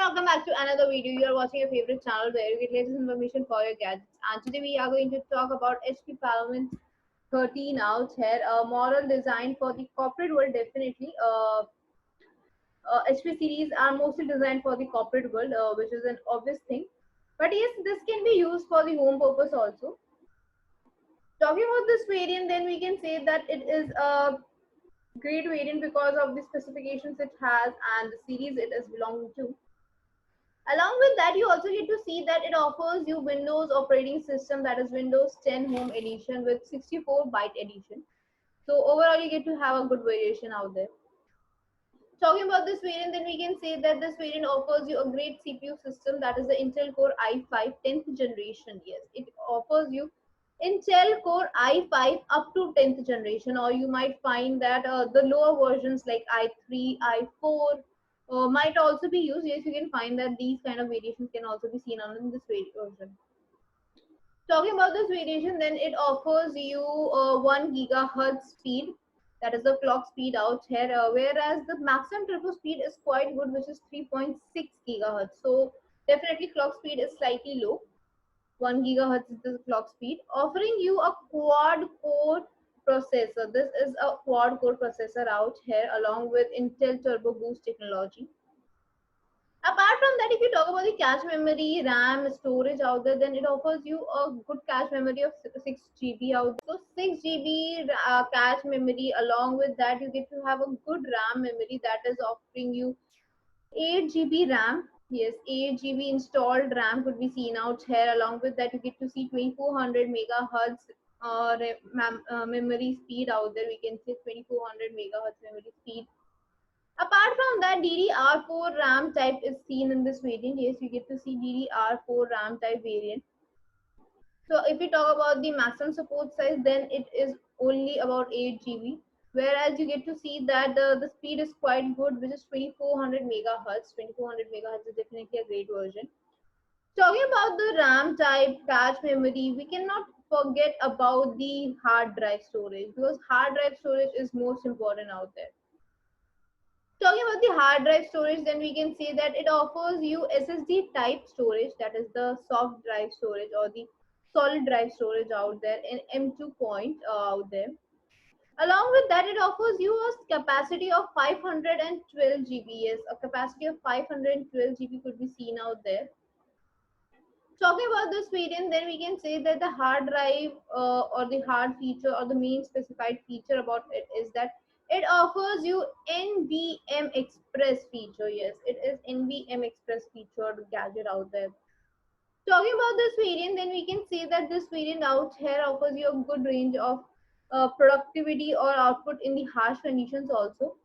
welcome back to another video. You are watching your favorite channel where you get latest information for your gadgets. And today we are going to talk about HP Pavilion 13 out here, a model designed for the corporate world. Definitely, HP series are mostly designed for the corporate world, which is an obvious thing. But yes, this can be used for the home purpose also. Talking about this variant, then we can say that it is a great variant because of the specifications it has and the series it is belonging to. Along with that, you also get to see that it offers you Windows operating system, that is Windows 10 Home Edition with 64-byte edition. So overall, you get to have a good variation out there. Talking about this variant, then we can say that this variant offers you a great CPU system, that is the Intel Core i5 10th generation. Yes, it offers you Intel Core i5 up to 10th generation, or you might find that the lower versions like i3, i4 might also be used. Yes, you can find that these kind of variations can also be seen on this version. Talking about this variation, then it offers you 1 gigahertz speed, that is the clock speed out here, whereas the maximum turbo speed is quite good, which is 3.6 gigahertz. So definitely clock speed is slightly low. 1 gigahertz is the clock speed, offering you a quad core processor. This is a quad core processor out here along with Intel Turbo Boost technology. Apart from that, if you talk about the cache memory, RAM, storage out there, then it offers you a good cache memory of 6 GB out there. So 6 GB cache memory, along with that, you get to have a good RAM memory that is offering you 8 GB RAM. Yes, 8 GB installed RAM could be seen out here. Along with that, you get to see 2400 megahertz memory speed out there. We can say 2400 megahertz memory speed. Apart from that, DDR4 RAM type is seen in this variant. Yes, you get to see DDR4 RAM type variant. So if we talk about the maximum support size, then it is only about 8 GB. Whereas you get to see that the speed is quite good, which is 2400 megahertz. 2400 megahertz is definitely a great version. Talking about the RAM type, cache memory, we cannot forget about the hard drive storage, because hard drive storage is most important out there. Talking about the hard drive storage, then we can say that it offers you SSD type storage, that is the soft drive storage or the solid drive storage out there in M2 point out there. Along with that, it offers you a capacity of 512 GB. Yes, a capacity of 512 GB could be seen out there. Talking about this variant, then we can say that the hard drive or the hard feature or the main specified feature about it is that it offers you NVM Express feature. Yes, it is NVM Express featured gadget out there. Talking about this variant, then we can say that this variant out here offers you a good range of productivity or output in the harsh conditions also.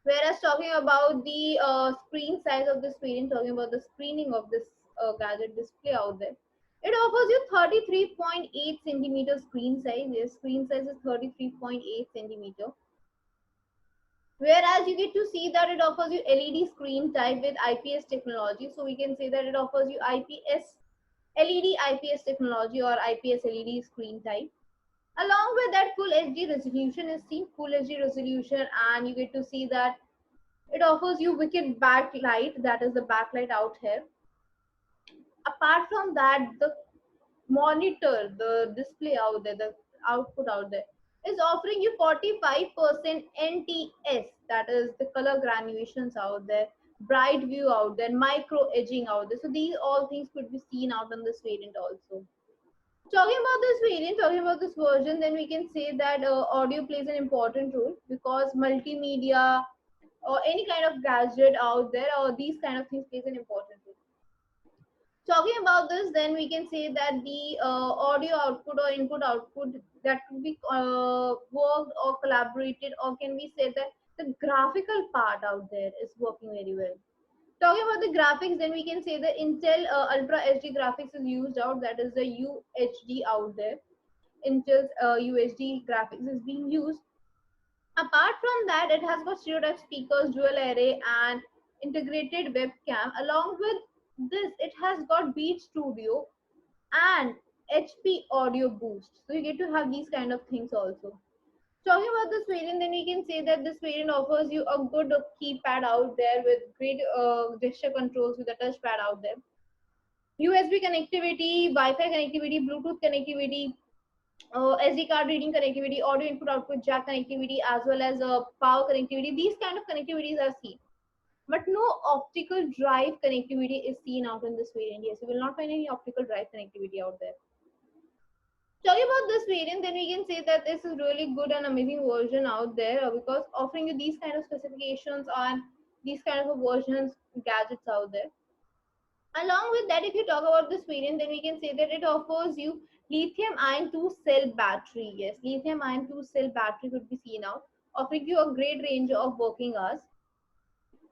Whereas talking about the screen size of this variant, talking about the screening of this gadget display out there, it offers you 33.8 centimeter screen size. Yes, screen size is 33.8 centimeter. Whereas you get to see that it offers you LED screen type with IPS technology. So we can say that it offers you IPS LED IPS technology or IPS LED screen type. Along with that, full HD resolution is seen, full HD resolution, and you get to see that it offers you wicked backlight, that is the backlight out here. Apart from that, the monitor, the display out there, the output out there is offering you 45% NTS, that is the color graduations out there, bright view out there, micro edging out there. So these all things could be seen out on this variant also. Talking about this variant, talking about this version, then we can say that audio plays an important role because multimedia or any kind of gadget out there or these kind of things plays an important role. Talking about this, then we can say that the audio output or input output that could be worked or collaborated, or can we say that the graphical part out there is working very well. Talking about the graphics, then we can say the Intel Ultra HD graphics is used out, that is the UHD out there. Intel's UHD graphics is being used. Apart from that, it has got stereo type speakers, dual array, and integrated webcam. Along with this, it has got Beat Studio and HP Audio Boost. So you get to have these kind of things also. Talking about this variant, then we can say that this variant offers you a good keypad out there with great gesture controls with a touchpad out there. USB connectivity, Wi-Fi connectivity, Bluetooth connectivity, SD card reading connectivity, audio input output jack connectivity, as well as power connectivity. These kind of connectivities are seen, but no optical drive connectivity is seen out in this variant. Yes, you will not find any optical drive connectivity out there. Talking about this variant, then we can say that this is really good and amazing version out there because offering you these kind of specifications and these kind of versions gadgets out there. Along with that, if you talk about this variant, then we can say that it offers you lithium ion 2 cell battery. Yes, lithium ion 2 cell battery could be seen out, offering you a great range of working hours.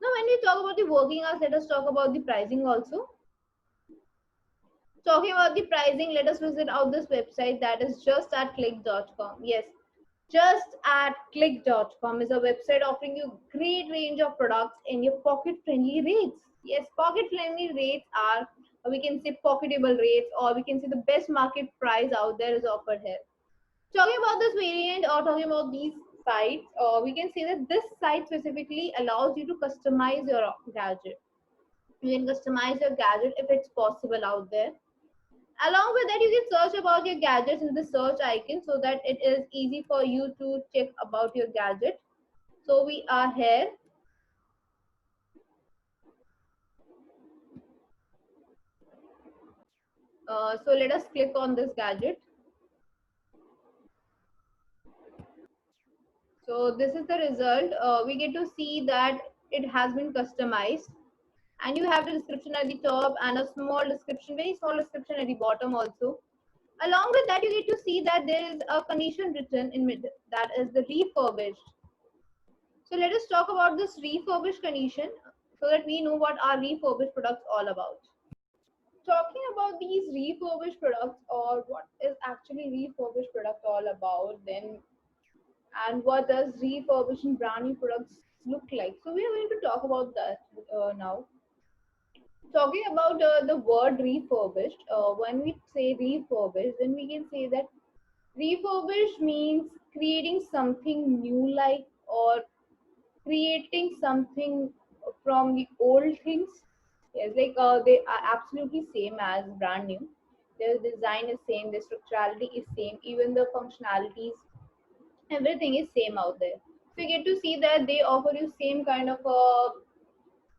Now, when we talk about the working hours, let us talk about the pricing also. Talking about the pricing, let us visit out this website, that is just at click.com. Yes, just at click.com is a website offering you great range of products in your pocket friendly rates. Yes, pocket friendly rates are, or we can say pocketable rates, or we can say the best market price out there is offered here. Talking about this variant or talking about these sites, we can say that this site specifically allows you to customize your gadget. You can customize your gadget if it's possible out there. Along with that, you can search about your gadgets in the search icon so that it is easy for you to check about your gadget. So we are here. So let us click on this gadget. So this is the result. We get to see that it has been customized, and you have the description at the top and a small description, very small description at the bottom also. Along with that, you get to see that there is a condition written in mid, that is the refurbished. So let us talk about this refurbished condition so that we know what are refurbished products all about. Talking about these refurbished products, or what is actually refurbished product all about, then, and what does refurbishing brand new products look like? So we are going to talk about that now. Talking about the word refurbished, when we say refurbished, then we can say that refurbished means creating something new, like, or creating something from the old things. Yes, like they are absolutely same as brand new. Their design is same, their structurality is same, even the functionalities, everything is same out there. So you get to see that they offer you same kind of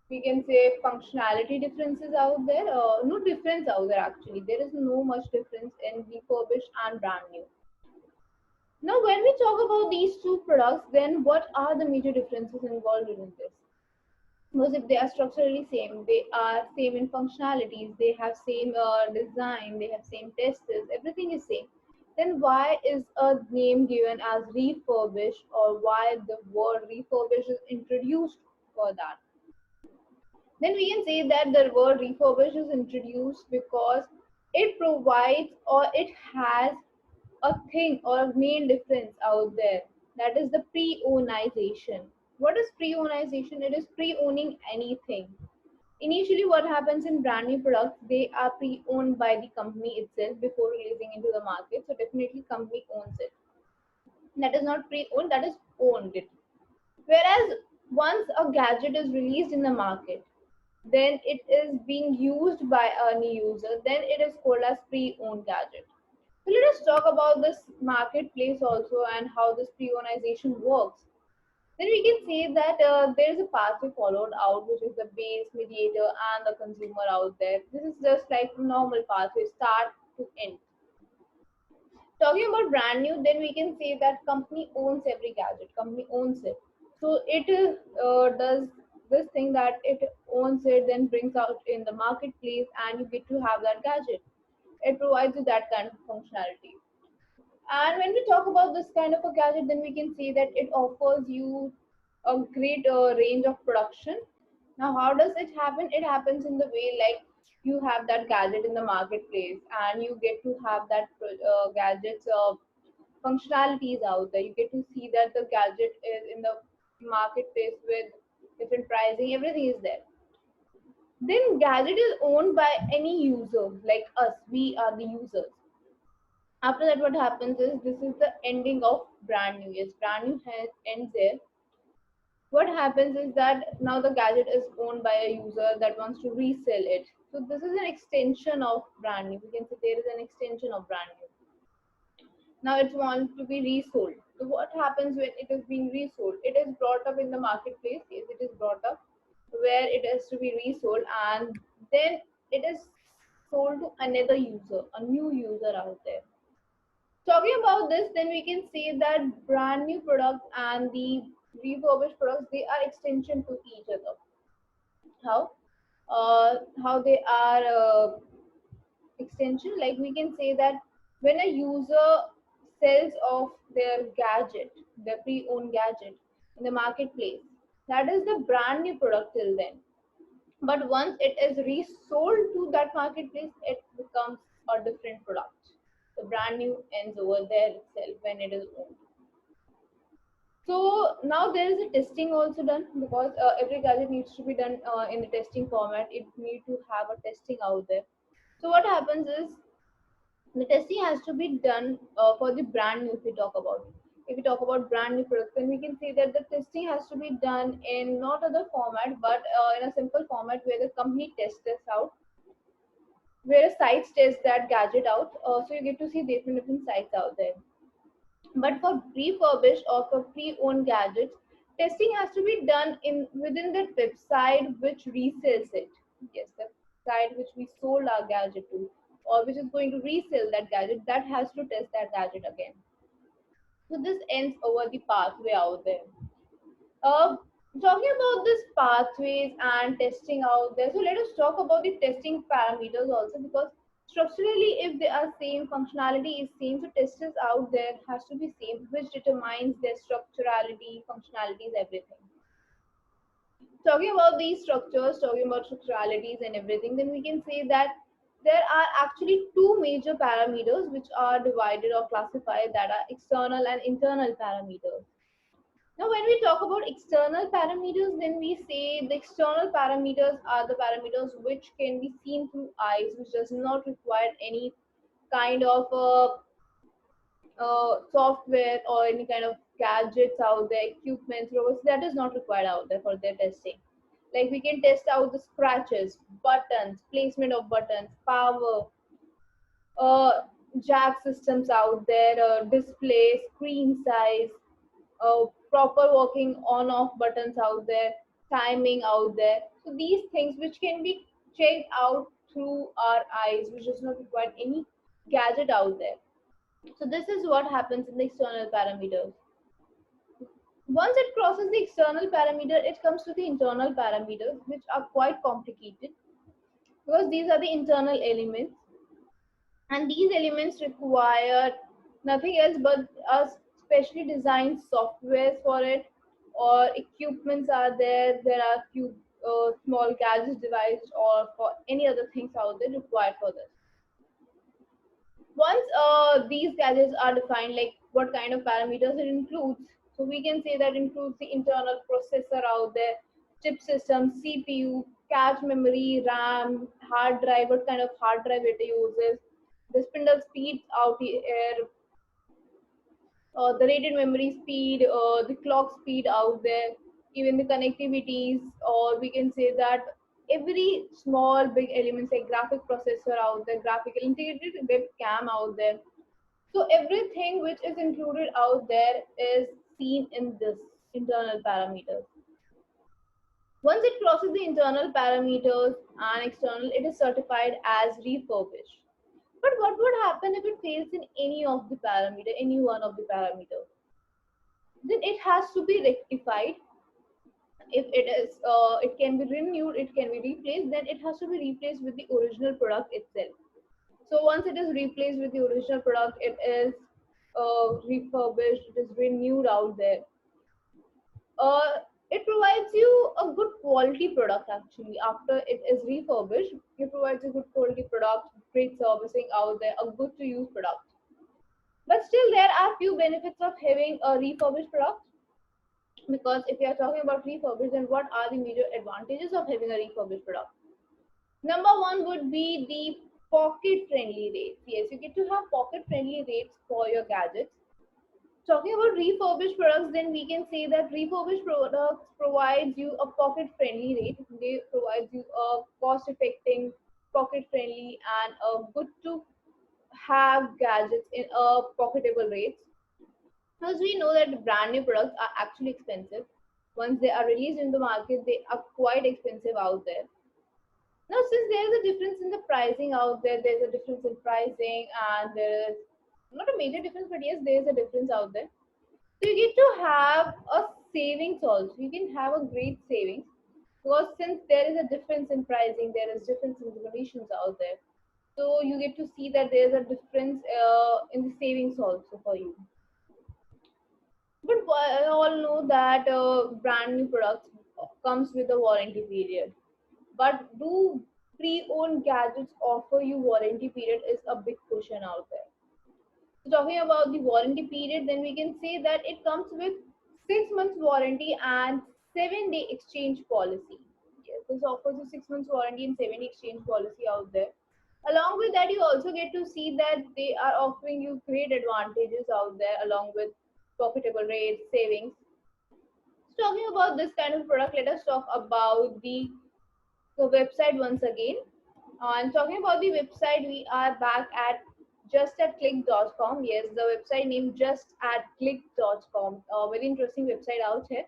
we can say functionality differences out there. No difference out there actually. There is no much difference in refurbished and brand new. Now, when we talk about these two products, then what are the major differences involved in this? Because if they are structurally same, they are same in functionalities, they have same design, they have same testers, everything is same, then why is a name given as refurbished, or why the word refurbished is introduced for that? Then we can say that the word refurbished is introduced because it provides, or it has a thing or a main difference out there, that is the pre-ownization. What is pre-ownization? It is pre-owning anything. Initially, what happens in brand new products, they are pre-owned by the company itself before releasing into the market. So definitely company owns it. That is not pre-owned, that is owned it. Whereas once a gadget is released in the market, then it is being used by a new user, then it is called as pre-owned gadget. So let us talk about this marketplace also and how this pre-ownization works. Then we can say that there is a pathway followed out, which is the base, mediator, and the consumer out there. This is just like normal pathway, start to end. Talking about brand new, then we can say that company owns every gadget. Company owns it. So it is does this thing that it owns it, then brings out in the marketplace, and you get to have that gadget. It provides you that kind of functionality. And when we talk about this kind of a gadget, then we can say that it offers you a great range of production. Now, how does it happen? It happens in the way like you have that gadget in the marketplace, and you get to have that gadget's functionalities out there. You get to see that the gadget is in the marketplace with different pricing, everything is there. Then gadget is owned by any user like us. We are the users. After that, what happens is this is the ending of brand new. Yes, brand new ends there. What happens is that now the gadget is owned by a user that wants to resell it. So this is an extension of brand new. We can say there is an extension of brand new. Now it wants to be resold. So what happens when it is being resold? It is brought up in the marketplace. Yes, it is brought up where it has to be resold, and then it is sold to another user, a new user out there. Talking about this, then we can say that brand new products and the refurbished products, they are extension to each other. How? How they are extension? Like we can say that when a user sells off their gadget, their pre-owned gadget in the marketplace, that is the brand new product till then. But once it is resold to that marketplace, it becomes a different product. The brand new ends over there itself when it is owned. So now there is a testing also done, because every gadget needs to be done in the testing format. It need to have a testing out there. So what happens is the testing has to be done for the brand new. If we talk about, if we talk about brand new products, then we can say that the testing has to be done in not other format, but in a simple format where the company tests this out, where sites test that gadget out. So you get to see different sites out there. But for refurbished or for pre-owned gadgets, testing has to be done in within the website which resells it. Yes, the site which we sold our gadget to, or which is going to resell that gadget, that has to test that gadget again. So this ends over the pathway out there. Uh, Talking about this pathways and testing out there, so let us talk about the testing parameters also, because structurally, if they are same, functionality is same, so testers out there has to be same, which determines their structurality, functionalities, everything. Talking about these structures, talking about structuralities and everything, then we can say that there are actually two major parameters which are divided or classified, that are external and internal parameters. Now, when we talk about external parameters, then we say the external parameters are the parameters which can be seen through eyes, which does not require any kind of software or any kind of gadgets out there, equipment, robots, that is not required out there for their testing. Like we can test out the scratches, buttons, placement of buttons, power, uh, jack systems out there, display, screen size, proper working on off buttons out there, timing out there. So these things which can be checked out through our eyes, which does not require any gadget out there. So this is what happens in the external parameters. Once it crosses the external parameter, it comes to the internal parameters, which are quite complicated, because these are the internal elements, and these elements require nothing else but a specially designed software for it, or equipments are there. There are few small gadgets devices or for any other things out there required for this. Once these gadgets are defined, like what kind of parameters it includes, so we can say that includes the internal processor out there, chip system, CPU, cache memory, RAM, hard drive, what kind of hard drive it uses, the spindle speeds out here, the rated memory speed, the clock speed out there, even the connectivities, or we can say that every small big elements like graphic processor out there, graphical integrated webcam out there. So everything which is included out there is seen in this internal parameters. Once it crosses the internal parameters and external, it is certified as refurbished. But what would happen if it fails in any of the parameter, any one of the parameters? Then it has to be rectified. If it is, it can be renewed, it can be replaced. Then it has to be replaced with the original product itself. So once it is replaced with the original product, it is refurbished, it is renewed out there. uh, it provides you a good quality product. Actually, after it is refurbished, it provides a good quality product, great servicing out there, a good to use product. But still there are few benefits of having a refurbished product, because if you are talking about refurbished, then what are the major advantages of having a refurbished product? Number one would be pocket friendly rates. Yes, you get to have pocket friendly rates for your gadgets. Talking about refurbished products, then we can say that refurbished products provides you a pocket friendly rate. They provide you a cost effective, pocket friendly, and a good to have gadgets in a pocketable rates. As we know that brand new products are actually expensive. Once they are released in the market, they are quite expensive out there. Now, since there is a difference in the pricing out there, there's a difference in pricing, and there is not a major difference, but yes, there is a difference out there. So you get to have a savings also. You can have a great savings because since there is a difference in pricing, there is difference in the conditions out there. So you get to see that there is a difference in the savings also for you. But I all know that brand new products comes with a warranty period. But do pre-owned gadgets offer you warranty period is a big question out there. So talking about the warranty period, then we can say that it comes with 6 months warranty and 7-day exchange policy. Yes, this offers you 6 months warranty and 7-day exchange policy out there. Along with that, you also get to see that they are offering you great advantages out there along with profitable rates, savings. So talking about this kind of product, let us talk about the website once again. And talking about the website, we are back at justatclick.com. Yes, the website name justatclick.com. A very interesting website out here.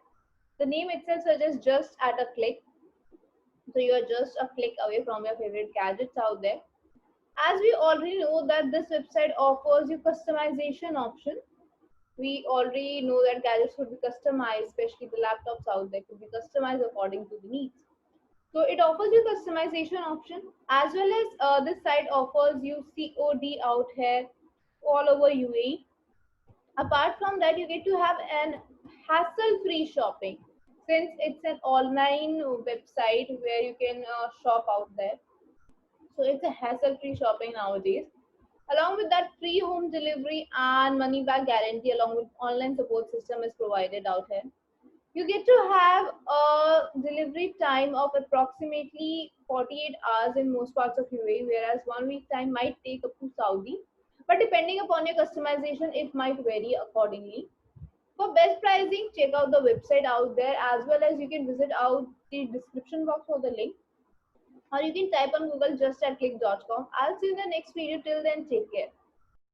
The name itself suggests just at a click. So you are just a click away from your favorite gadgets out there. As we already know that this website offers you customization option. We already know that gadgets could be customized, especially the laptops out there could be customized according to the needs. So it offers you customization option as well as this site offers you COD out here all over UAE. Apart from that, you get to have an hassle-free shopping since it's an online website where you can shop out there. So it's a hassle-free shopping nowadays. Along with that, free home delivery and money back guarantee along with online support system is provided out here. You get to have a delivery time of approximately 48 hours in most parts of UAE, whereas 1 week time might take up to Saudi. But depending upon your customization, it might vary accordingly. For best pricing, check out the website out there as well as you can visit out the description box for the link or you can type on Google just at click.com. I'll see you in the next video. Till then, take care.